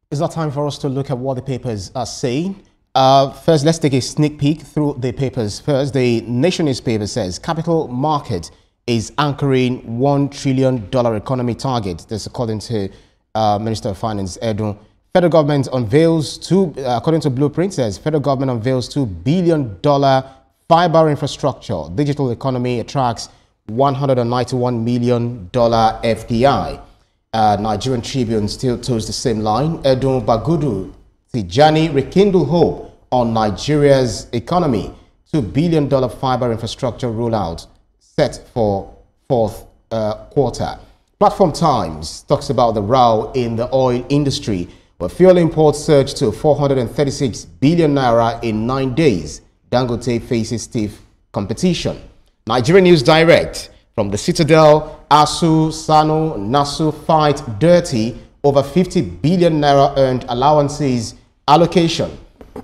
It's not time for us to look at what the papers are saying. First, let's take a sneak peek through the papers. First, the Nation newspaper says capital market is anchoring $1 trillion economy target. This according to Minister of Finance, Edu. Federal government unveils according to Blueprint, says federal government unveils $2 billion fiber infrastructure. Digital economy attracts $191 million FDI. Nigerian Tribune still toes the same line. Edun Bagudu Tijani rekindle hope on Nigeria's economy. $2 billion fiber infrastructure rollout set for fourth quarter. Platform Times talks about the row in the oil industry, where fuel imports surged to 436 billion naira in 9 days. Dangote faces stiff competition. Nigerian News Direct from the Citadel, ASU, Sanu, NASU fight dirty over 50 billion naira earned allowances allocation.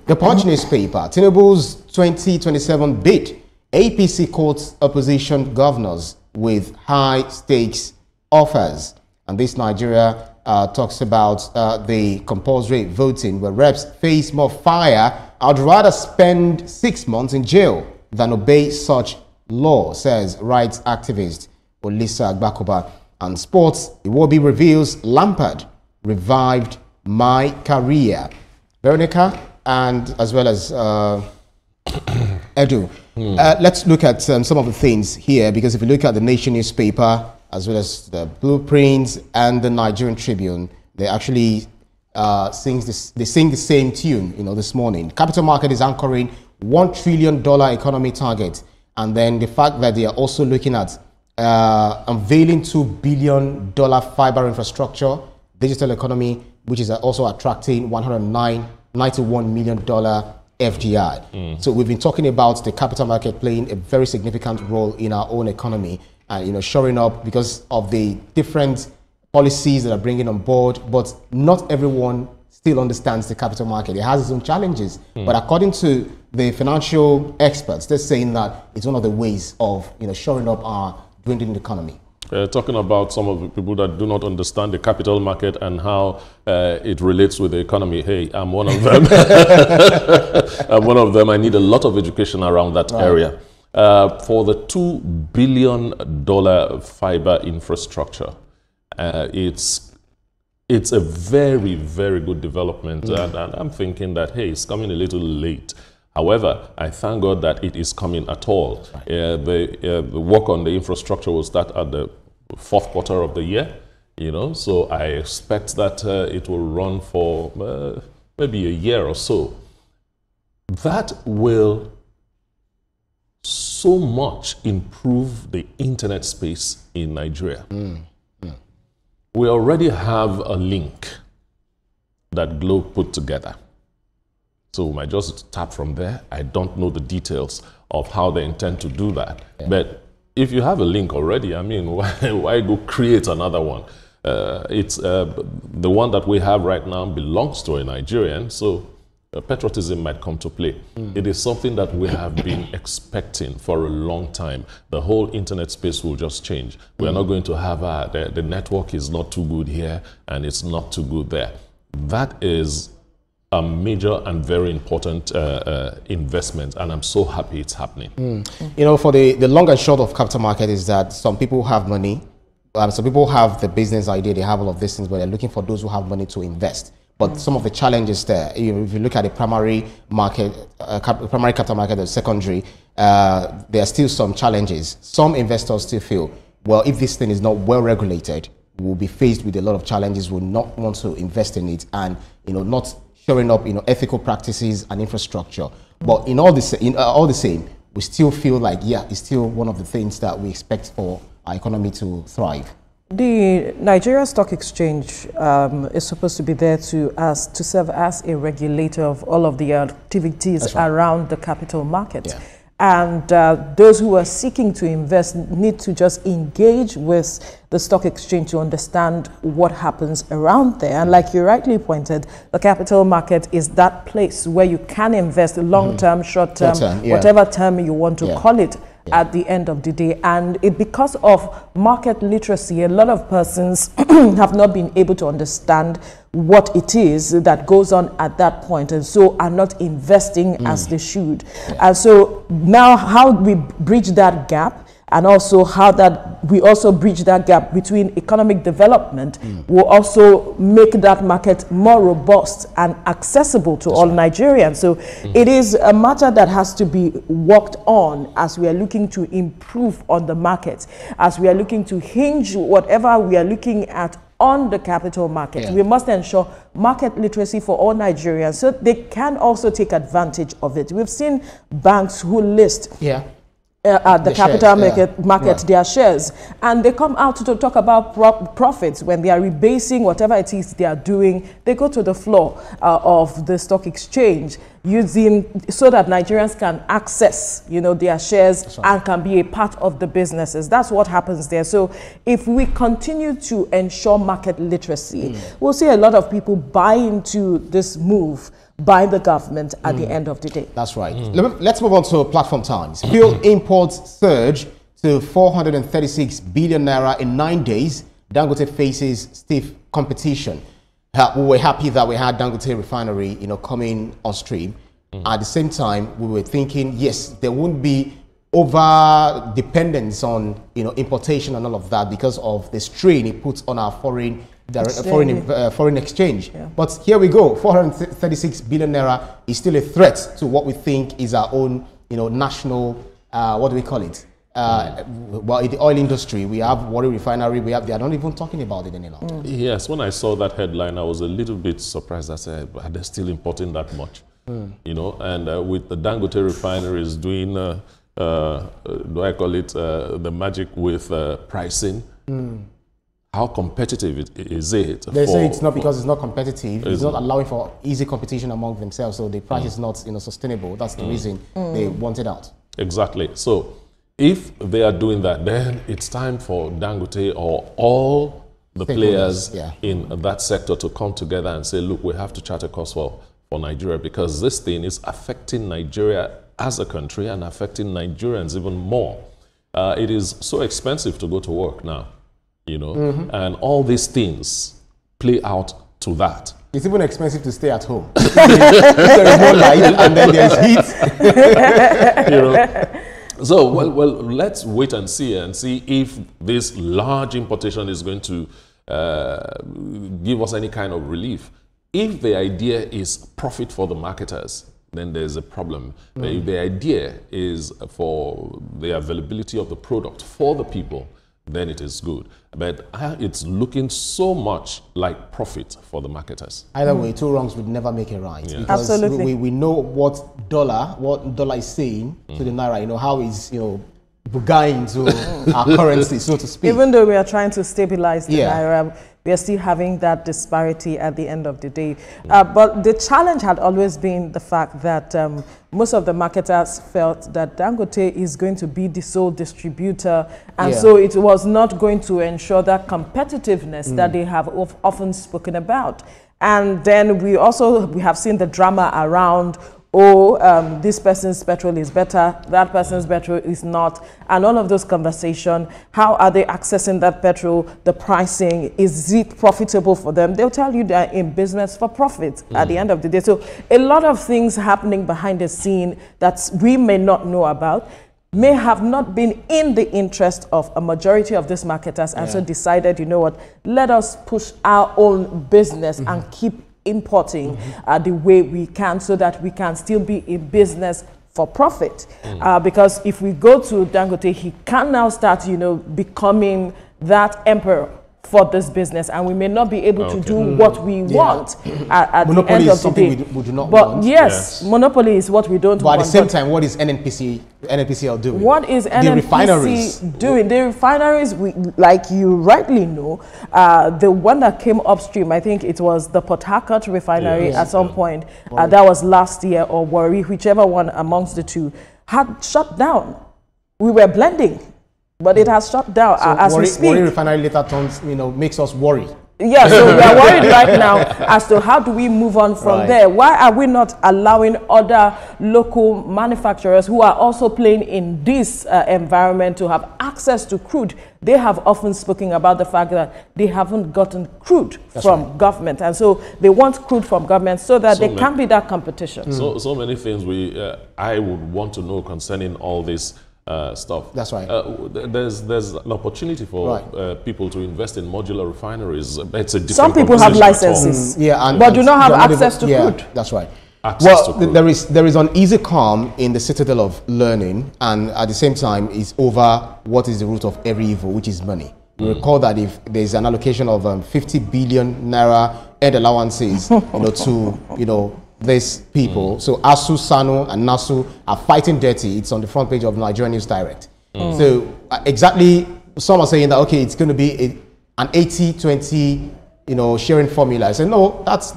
The Punch newspaper, Tinubu's 2027 bid. APC courts opposition governors with high stakes offers. And this Nigeria talks about the compulsory voting where reps face more fire. I'd rather spend 6 months in jail than obey such law, says rights activist Olisa Agbakoba. And sports, Iwobi reveals Lampard revived my career. Veronica, and as well as Edu. Let's look at some of the things here, because if you look at the Nation newspaper, as well as the Blueprints and the Nigerian Tribune, they actually sing the same tune, this morning. Capital market is anchoring $1 trillion economy target. And then the fact that they are also looking at unveiling $2 billion fiber infrastructure, digital economy, which is also attracting $191 million FDI. So we've been talking about the capital market playing a very significant role in our own economy, and shoring up because of the different policies that are bringing on board. But not everyone still understands the capital market. It has its own challenges. But according to the financial experts, they're saying that it's one of the ways of shoring up our dwindling economy. Talking about some of the people that do not understand the capital market and how it relates with the economy. Hey, I'm one of them. I'm one of them. I need a lot of education around that area. For the $2 billion fiber infrastructure, it's a very, very good development. And I'm thinking that, hey, it's coming a little late. However, I thank God that it is coming at all. The work on the infrastructure will start at the fourth quarter of the year, so I expect that it will run for maybe a year or so. That will so much improve the internet space in Nigeria. We already have a link that Globe put together. So we might just tap from there. I don't know the details of how they intend to do that. But if you have a link already, I mean, why go create another one? It's the one that we have right now belongs to a Nigerian, so patriotism might come to play. It is something that we have been expecting for a long time. The whole internet space will just change. We are not going to have the network is not too good here and it's not too good there. That is a major and very important investment, and I'm so happy it's happening. For the long and short of capital market is that some people have money, some people have the business idea, they have all of these things, but they're looking for those who have money to invest. But some of the challenges there, if you look at the primary market, primary capital market or secondary, there are still some challenges. Some investors still feel, well, if this thing is not well regulated, we'll be faced with a lot of challenges, will not want to invest in it, and not showing up ethical practices and infrastructure. But all the same, we still feel like, it's still one of the things that we expect for our economy to thrive. The Nigeria Stock Exchange is supposed to be there to serve as a regulator of all of the activities around the capital market. And those who are seeking to invest need to just engage with the stock exchange to understand what happens around there. And like you rightly pointed, the capital market is that place where you can invest long-term, short-term, whatever term you want to call it. at the end of the day. And because of market literacy, a lot of persons have not been able to understand what it is that goes on at that point, and so are not investing as they should. And so now how we bridge that gap, and also how that we also bridge that gap between economic development will also make that market more robust and accessible to all Nigerians. So it is a matter that has to be worked on as we are looking to improve on the market, as we are looking to hinge whatever we are looking at on the capital market. We must ensure market literacy for all Nigerians so they can also take advantage of it. We've seen banks who list at the capital market their shares, and they come out to talk about profits. When they are rebasing whatever it is they are doing, they go to the floor of the stock exchange using so that Nigerians can access their shares and can be a part of the businesses. That's what happens there. So if we continue to ensure market literacy, we'll see a lot of people buy into this move by the government at the end of the day. That's right. Let's move on to platform times. Fuel imports surge to 436 billion naira in 9 days. Dangote faces stiff competition. We were happy that we had Dangote refinery, coming on stream. At the same time, we were thinking, yes, there won't be over dependence on importation and all of that because of the strain it puts on our foreign exchange. But here we go. 436 billion naira is still a threat to what we think is our own, national, what do we call it? Well, in the oil industry, we have Warri Refinery. They are not even talking about it any longer. Yes, when I saw that headline, I was a little bit surprised. I said, are they still importing that much? And with the Dangote refineries doing, do I call it the magic with pricing? How competitive is it? They say it's not because it's not competitive. It's not allowing for easy competition among themselves. So the price is not sustainable. That's the reason they want it out. Exactly. So if they are doing that, then it's time for Dangote or all the players in that sector to come together and say, look, we have to chart a course for Nigeria, because this thing is affecting Nigeria as a country and affecting Nigerians even more. It is so expensive to go to work now. And all these things play out to that. It's even expensive to stay at home. There is no light and then there's heat. So, well, let's wait and see if this large importation is going to give us any kind of relief. If the idea is profit for the marketers, then there's a problem. But if the idea is for the availability of the product for the people, then it is good. But it's looking so much like profit for the marketers. Either way, two wrongs would never make a right. Because Absolutely. we know what dollar is saying to the naira, how is, bugaing to our currency, so to speak. Even though we are trying to stabilize the naira, we are still having that disparity at the end of the day. But the challenge had always been the fact that most of the marketers felt that Dangote is going to be the sole distributor, and so it was not going to ensure that competitiveness that they have often spoken about. And then we have seen the drama around, this person's petrol is better, that person's petrol is not, and all of those conversations. How are they accessing that petrol? The pricing, is it profitable for them? They'll tell you they're in business for profit at the end of the day. So a lot of things happening behind the scene that we may not know about may have not been in the interest of a majority of these marketers, and so decided, let us push our own business and keep importing the way we can, so that we can still be in business for profit. Because if we go to Dangote, he can now start, becoming that emperor for this business, and we may not be able to do what we want at the end of the day. We do not want. Yes, monopoly is what we don't want. But at the same time, what is NNPCL doing? What is NNPC doing? The refineries, like you rightly know, the one that came upstream, I think it was the Port Harcourt refinery at some point, that was last year, or Warri, whichever one amongst the two, had shut down. We were blending, but it has shut down So as we speak. Warri refinery later turns, makes us worry. Yeah, so we are worried right now as to how do we move on from there. Why are we not allowing other local manufacturers who are also playing in this environment to have access to crude? They have often spoken about the fact that they haven't gotten crude from government, and so they want crude from government so that there can be that competition. So many things I would want to know concerning all this stuff. That's right. There's an opportunity for people to invest in modular refineries. It's a different Some people have licenses, but do not have access to crude. That's right. There is an easy calm in the citadel of learning, and at the same time is over what is the root of every evil, which is money. We recall that if there's an allocation of 50 billion naira aid allowances, to these people. So ASU, SANU, and NASU are fighting dirty. It's on the front page of Nigerian News Direct. So exactly, some are saying that it's going to be an 80-20. Sharing formula. I say, no, that's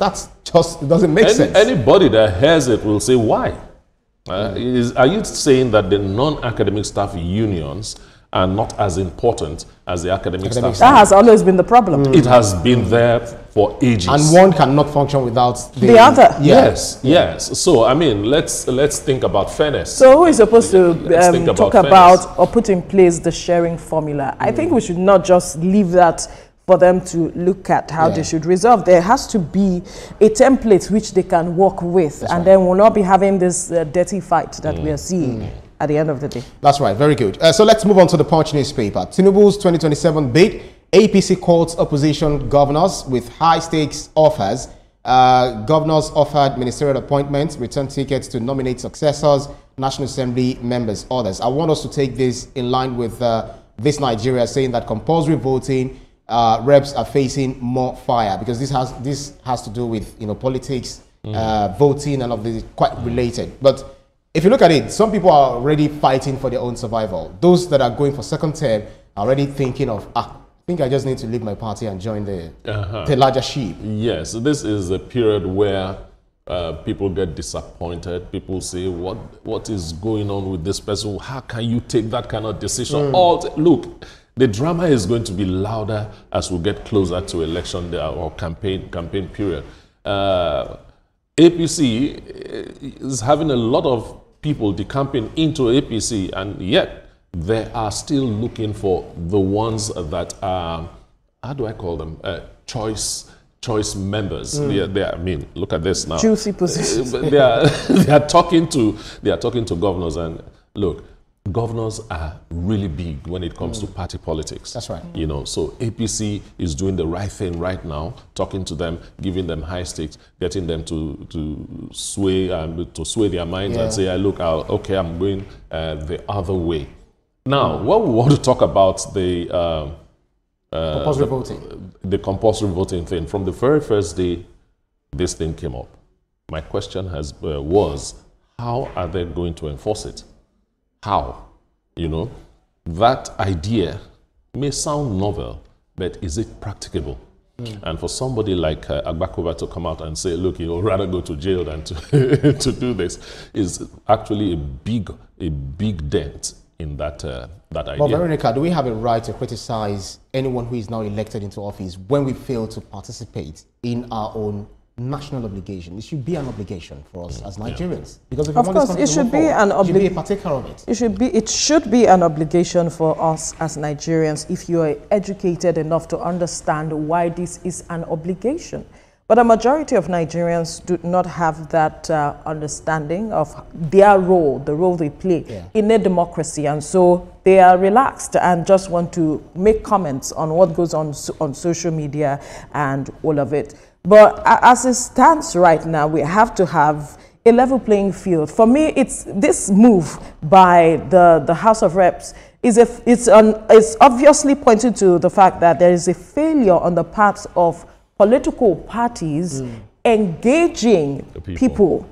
just, it doesn't make sense. Anybody that hears it will say, why? Are you saying that the non-academic staff unions are not as important as the academic staff? That has always been the problem. It has been there for ages. And one cannot function without the other. Yes. So, I mean, let's think about fairness. So who is supposed to talk about or put in place the sharing formula? I think we should not just leave that for them to look at how they should resolve. There has to be a template which they can work with, then we'll not be having this dirty fight that we are seeing at the end of the day. That's right, very good. So let's move on to the Punch newspaper. Tinubu's 2027 bid, APC courts opposition governors with high-stakes offers. Governors offered ministerial appointments, return tickets to nominate successors, National Assembly members, others. I want us to take this in line with this Nigeria saying that compulsory voting reps are facing more fire, because this has to do with politics, voting, and of the quite related. But if you look at it, some people are already fighting for their own survival. Those that are going for second term are already thinking of, I think I just need to leave my party and join the larger sheep. Yes, this is a period where people get disappointed. People say, what is going on with this person? How can you take that kind of decision? Look, the drama is going to be louder as we get closer to election day or campaign period. APC is having a lot of people decamping into APC, and yet they are still looking for the ones that are, how do I call them? Choice members. They are, I mean, look at this now. Juicy positions. They are talking to governors, and look, governors are really big when it comes to party politics. That's right. So APC is doing the right thing right now, talking to them, giving them high stakes, getting them to sway their minds and say, look, I'm going the other way. Now, what we want to talk about the compulsory voting thing. From the very first day this thing came up, my question was, how are they going to enforce it? How? That idea may sound novel, but is it practicable? And for somebody like Agbakoba to come out and say, look, rather go to jail than to to do this, is actually a big dent in that idea. But Veronica, do we have a right to criticize anyone who is now elected into office when we fail to participate in our own national obligation? It should be an obligation for us as Nigerians, because if of course it should be an obligation. Be a partaker of it. It should be an obligation for us as Nigerians if you are educated enough to understand why this is an obligation. But a majority of Nigerians do not have that understanding of their role, the role they play in a democracy, and so they are relaxed and just want to make comments on what goes on social media and all of it. But as it stands right now, we have to have a level playing field. For me, it's this move by the House of Reps it's obviously pointing to the fact that there is a failure on the part of political parties engaging people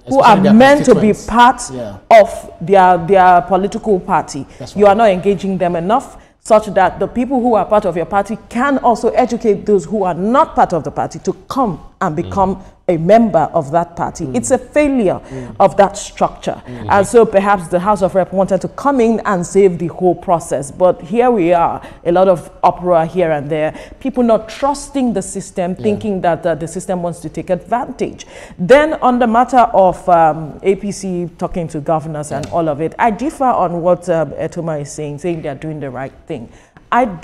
who are meant to be part of their political party. You are not engaging them enough, such that the people who are part of your party can also educate those who are not part of the party to come and become a member of that party. It's a failure of that structure. And so perhaps the House of Rep wanted to come in and save the whole process. But here we are, a lot of uproar here and there, people not trusting the system, thinking that the system wants to take advantage. Then on the matter of APC talking to governors and all of it, I differ on what Etoma is saying they're doing the right thing. I'm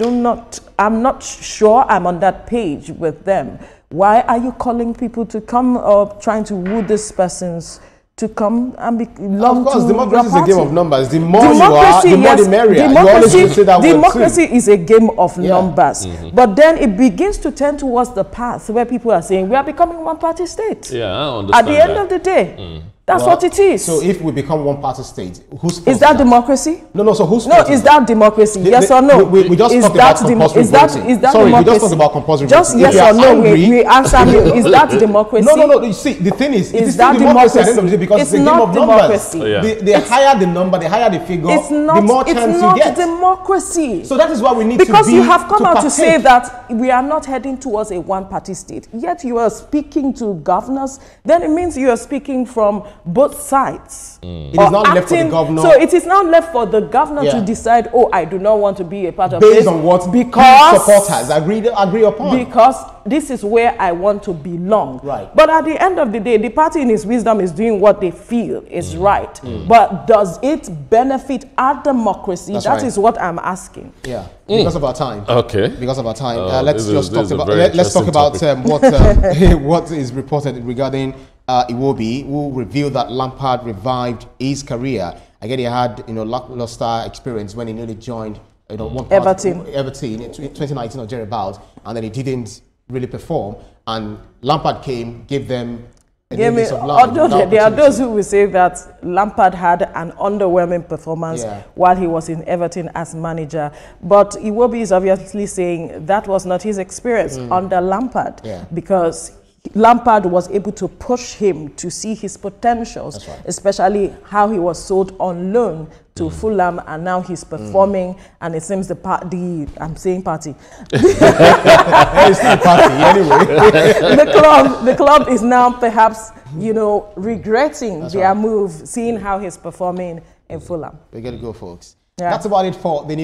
not sure I'm on that page with them. Why are you calling people to come or trying to woo these persons to come and belong to your party? Of course, democracy is a game of numbers. The more you are, the more the merrier. Democracy is a game of numbers. But then it begins to turn towards the path where people are saying we are becoming one-party state. Yeah, I understand. At the end of the day. That's what it is. So if we become one-party state, whose fault is that democracy? No, so whose fault is that democracy? Yes or no? We just talked about compulsory voting. Is that Sorry, democracy? we just talked about compulsory just voting. Yes or no, we answer me. Is that democracy? No. You see, the thing is that democracy at the end of the day because it's a game of numbers. The higher the number, the higher the figure, the more chance you get. It's not democracy. So that is why we need to be because you have come out to say that we are not heading towards a one-party state. Yet you are speaking to governors. Then it means you are speaking from both sides. It is not left for the governor. So it is now left for the governor to decide, oh, I do not want to be a part of based this. on what because supporters agree upon. Because this is where I want to belong. Right. But at the end of the day, the party in its wisdom is doing what they feel is right. But does it benefit our democracy? That is what I'm asking. Yeah. Because of our time. Okay. Because of our time. Let's talk about what is reported regarding Iwobi, who revealed that Lampard revived his career. Again, he had lackluster experience when he nearly joined Everton in 2019 or thereabouts, and then he didn't really perform. And Lampard came, gave them a new lease of life. Although there are those who will say that Lampard had an underwhelming performance while he was in Everton as manager. But Iwobi is obviously saying that was not his experience under Lampard because Lampard was able to push him to see his potentials, especially how he was sold on loan to Fulham, and now he's performing, and it seems I'm saying party. It's still party anyway. the club is now perhaps, regretting their move, seeing how he's performing in Fulham. We got to go, folks. That's about it for the news.